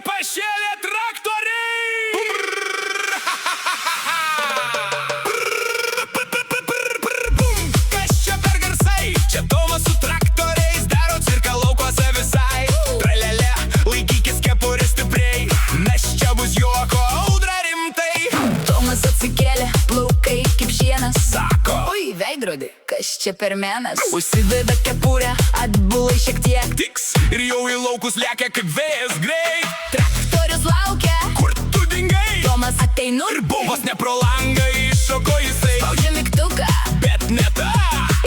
ir pašėlė traktoriai. Kas čia per garsai? Čia Tomas su traktoriais daro cirką laukuose visai. Tralelė, laikykis kepurę stipriai, nes čia bus juoko audra rimtai. Tomas atsikėlė, plaukai kaip šienas. Sako, Oi, veidrodį, kas čia per menas? Užsideda kepurę, atbulai šiek tiek. tiks ir jau į laukus lėkia kaip vėjas greit. Traktorius laukia, Kur tu dingai? Tomas ateinu Ir buvas ne pro langą iššoko jisai. spaudžia mygtuką. Bet ne tą.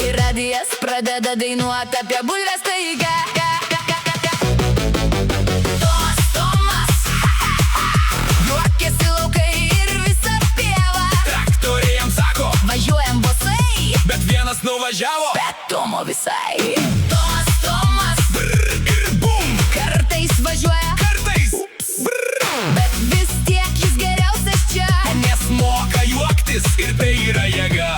Ir radijas pradeda dainuoti apie bulves taigą. Tomas, Tomas, juokiasi laukai ir visa pieva. Traktoriai jam sako, Važiuojam bosai, bet vienas nuvažiavo. bet Tomo visai. Tomas, Tomas, Ir bum, kartais važiuoja, kartais. bet vis tiek jis geriausias čia. Nes moka juoktis ir tai yra jėga.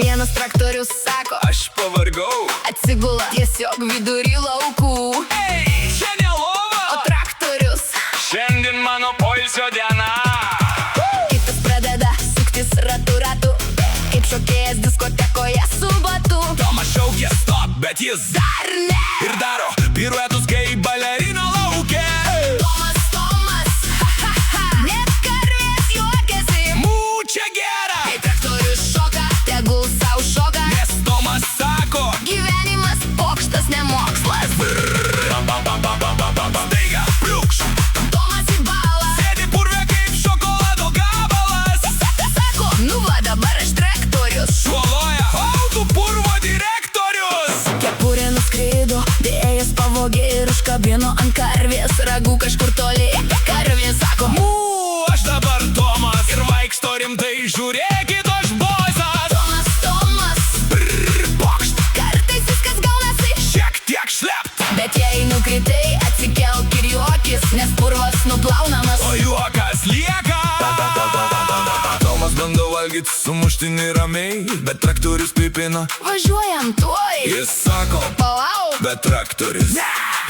Vienas traktorius sako, Aš pavargau. atsigula tiesiog vidury laukų. Ei, čia ne O lova. traktorius Šiandien mano poilsio diena. kitas pradeda suktis ratu, kaip šokėjas diskotekoje su batu. Tomas šaukė stop, bet jis Dar ne! ir daro piruetus kaip balerina lauke. Tomas, Tomas, ha, ha, ha. Net karvės juokiasi. Mūčia gera, Kai traktorius šoka, tegul sau šoka. nes Tomas sako. Gyvenimas pokštas ne mokslas. Staiga, pliukš, Tomas į balą. sėdi purve kaip šokolado gabalas. Sako, nu va dabar aš traktorius. Šuoloja autų purvo direktorius. Kepurė nuskrido, vėjas pavogė ir užkabino ant karvės ragų kažkur toli. Karvė sako, Aš dabar Tomas ir vaikšto rimtai, žiūrėkit aš boisas. Tomas, Tomas, Pokšt, kartais viskas gaunasi. šiek tiek šlept, Bet jei nukritai, atsikelk ir juokis, nes purvas nuplaunamas. o juokas lieka. Tomas bando valgyt sumuštinį ramiai, bet traktorius pipina. Važiuojam tuoj. Jis sako, Palauk. bet traktorius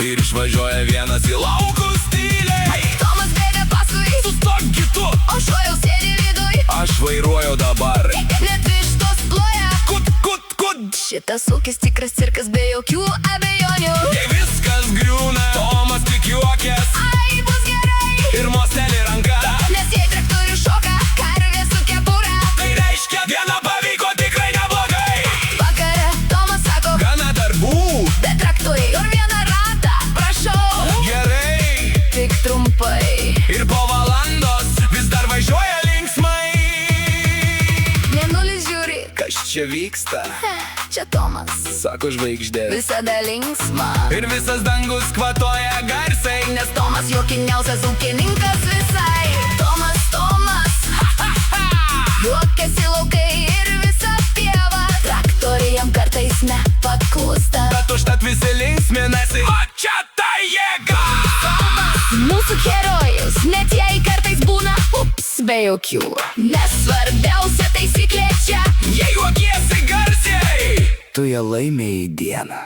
ir išvažiuoja vienas į laukus tyliai. Tomas bėga paskui, Sustok kitu, o šuo jau sėdi viduj. aš vairuoju dabar. Net vištos ploja. Kud, kud, kud. Šitas ūkis tikras cirkas be jokių abejonių. Jei viskas griūna, Tomas tik juokės Ai, bus gerai. ir mostelį ranką. Nes jei traktorius šoka, karvė su kepure. Tai reiškia, diena pavyko tikrai neblogai. Vakare Tomas sako, Gana darbų, bet traktoriai ir vieną ratą, prašau. gerai. Tik trumpai. Ir po valandos vis dar važiuoja linksmai. Mėnulis žiūri, Kas čia vyksta? čia Tomas, Sako žvaigždė. visada linksma. Ir visas dangus kvatoja garsai. Nes Tomas juokiniausias ūkininkas visai. Tomas, Tomas, juokiasi laukai ir visa pieva. Traktoriai jam kartais nepaklūsta. Bet užtat visi linksminasi. O čia ta jėga. Mūsų herojus, net jei kartais būna ups be jokių. Nes svarbiausia taisyklė čia. Jei juokiesi garsiai, tu ją laimėjai dieną.